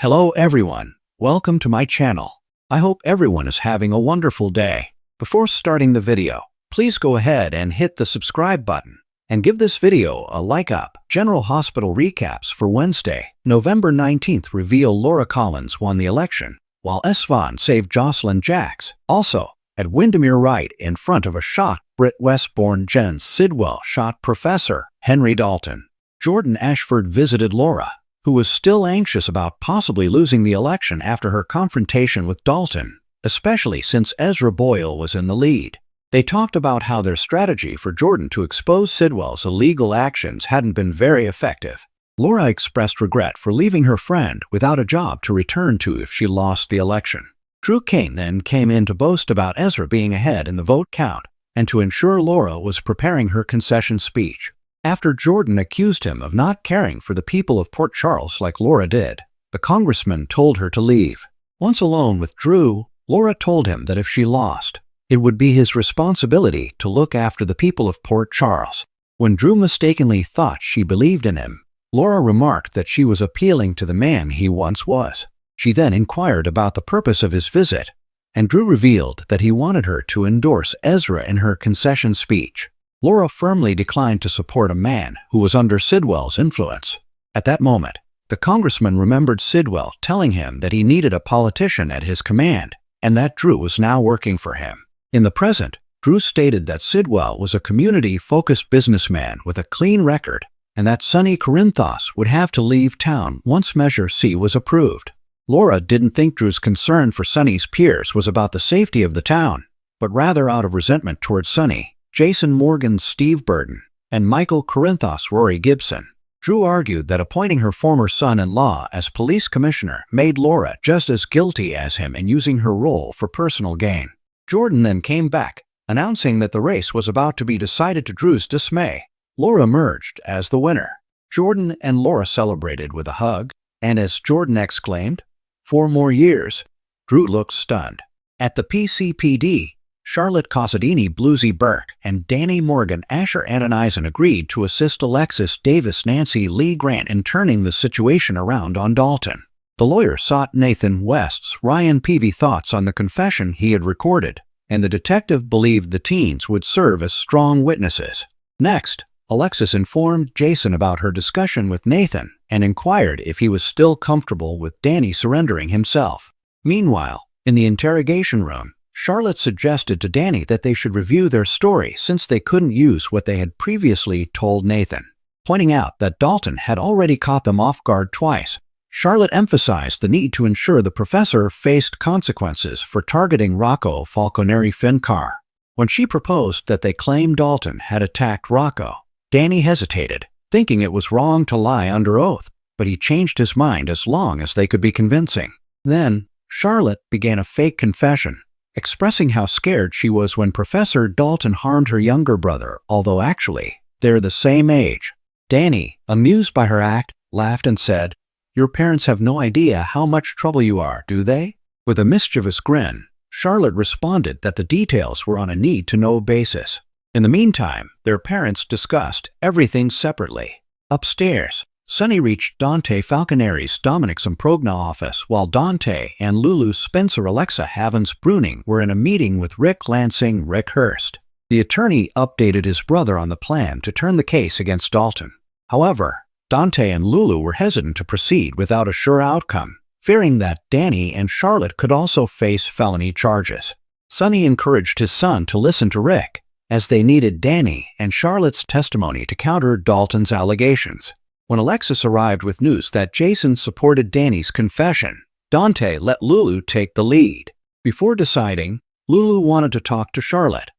Hello everyone, welcome to my channel. I hope everyone is having a wonderful day. Before starting the video, please go ahead and hit the subscribe button and give this video a like up. General Hospital recaps for Wednesday, November 19th reveal Laura Collins won the election, while Esvon saved Jocelyn Jacks. Also, at Windermere right in front of a shot, Brit Westbourne Jens Sidwell shot Professor Henry Dalton. Jordan Ashford visited Laura, who was still anxious about possibly losing the election after her confrontation with Dalton, especially since Ezra Boyle was in the lead. They talked about how their strategy for Jordan to expose Sidwell's illegal actions hadn't been very effective. Laura expressed regret for leaving her friend without a job to return to if she lost the election. Drew Kane then came in to boast about Ezra being ahead in the vote count and to ensure Laura was preparing her concession speech. After Jordan accused him of not caring for the people of Port Charles like Laura did, the congressman told her to leave. Once alone with Drew, Laura told him that if she lost, it would be his responsibility to look after the people of Port Charles. When Drew mistakenly thought she believed in him, Laura remarked that she was appealing to the man he once was. She then inquired about the purpose of his visit, and Drew revealed that he wanted her to endorse Ezra in her concession speech. Laura firmly declined to support a man who was under Sidwell's influence. At that moment, the congressman remembered Sidwell telling him that he needed a politician at his command, and that Drew was now working for him. In the present, Drew stated that Sidwell was a community-focused businessman with a clean record, and that Sonny Corinthos would have to leave town once Measure C was approved. Laura didn't think Drew's concern for Sonny's peers was about the safety of the town, but rather out of resentment towards Sonny, Jason Morgan, Steve Burton, and Michael Corinthos, Rory Gibson. Drew argued that appointing her former son-in-law as police commissioner made Laura just as guilty as him in using her role for personal gain. Jordan then came back, announcing that the race was about to be decided to Drew's dismay. Laura emerged as the winner. Jordan and Laura celebrated with a hug, and as Jordan exclaimed, "4 more years," Drew looked stunned. At the PCPD, Charlotte Cosadini, Bluesy Burke, and Danny Morgan Asher Antonisen agreed to assist Alexis Davis Nancy Lee Grant in turning the situation around on Dalton. The lawyer sought Nathan West's Ryan Peavy thoughts on the confession he had recorded, and the detective believed the teens would serve as strong witnesses. Next, Alexis informed Jason about her discussion with Nathan and inquired if he was still comfortable with Danny surrendering himself. Meanwhile, in the interrogation room, Charlotte suggested to Danny that they should review their story since they couldn't use what they had previously told Nathan. Pointing out that Dalton had already caught them off guard twice, Charlotte emphasized the need to ensure the professor faced consequences for targeting Rocco Falconeri Fincar. When she proposed that they claim Dalton had attacked Rocco, Danny hesitated, thinking it was wrong to lie under oath, but he changed his mind as long as they could be convincing. Then, Charlotte began a fake confession, expressing how scared she was when Professor Dalton harmed her younger brother, although actually, they're the same age. Danny, amused by her act, laughed and said, "Your parents have no idea how much trouble you are, do they?" With a mischievous grin, Charlotte responded that the details were on a need-to-know basis. In the meantime, their parents discussed everything separately. Upstairs, Sonny reached Dante Falconeri's Dominic Improgna office while Dante and Lulu Spencer Alexa Havens Bruning were in a meeting with Rick Lansing Rick Hurst. The attorney updated his brother on the plan to turn the case against Dalton. However, Dante and Lulu were hesitant to proceed without a sure outcome, fearing that Danny and Charlotte could also face felony charges. Sonny encouraged his son to listen to Rick, as they needed Danny and Charlotte's testimony to counter Dalton's allegations. When Alexis arrived with news that Jason supported Danny's confession, Dante let Lulu take the lead. Before deciding, Lulu wanted to talk to Charlotte.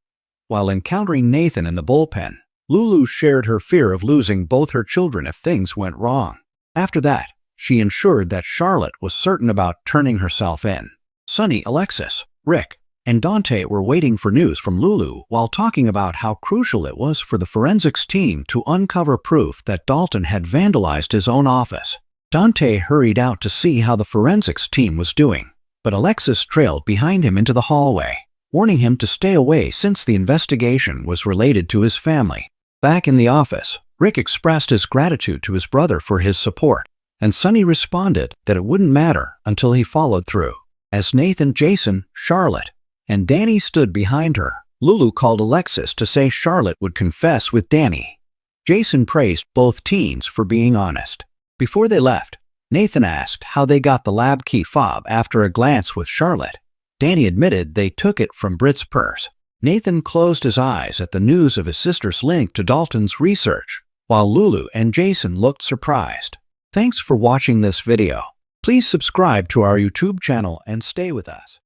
While encountering Nathan in the bullpen, Lulu shared her fear of losing both her children if things went wrong. After that, she ensured that Charlotte was certain about turning herself in. Sonny, Alexis, Rick, and Dante were waiting for news from Lulu while talking about how crucial it was for the forensics team to uncover proof that Dalton had vandalized his own office. Dante hurried out to see how the forensics team was doing, but Alexis trailed behind him into the hallway, warning him to stay away since the investigation was related to his family. Back in the office, Rick expressed his gratitude to his brother for his support, and Sunny responded that it wouldn't matter until he followed through. As Nathan, Jason, Charlotte, and Danny stood behind her, Lulu called Alexis to say Charlotte would confess with Danny. Jason praised both teens for being honest. Before they left, Nathan asked how they got the lab key fob after a glance with Charlotte. Danny admitted they took it from Britt's purse. Nathan closed his eyes at the news of his sister's link to Dalton's research, while Lulu and Jason looked surprised. Thanks for watching this video. Please subscribe to our YouTube channel and stay with us.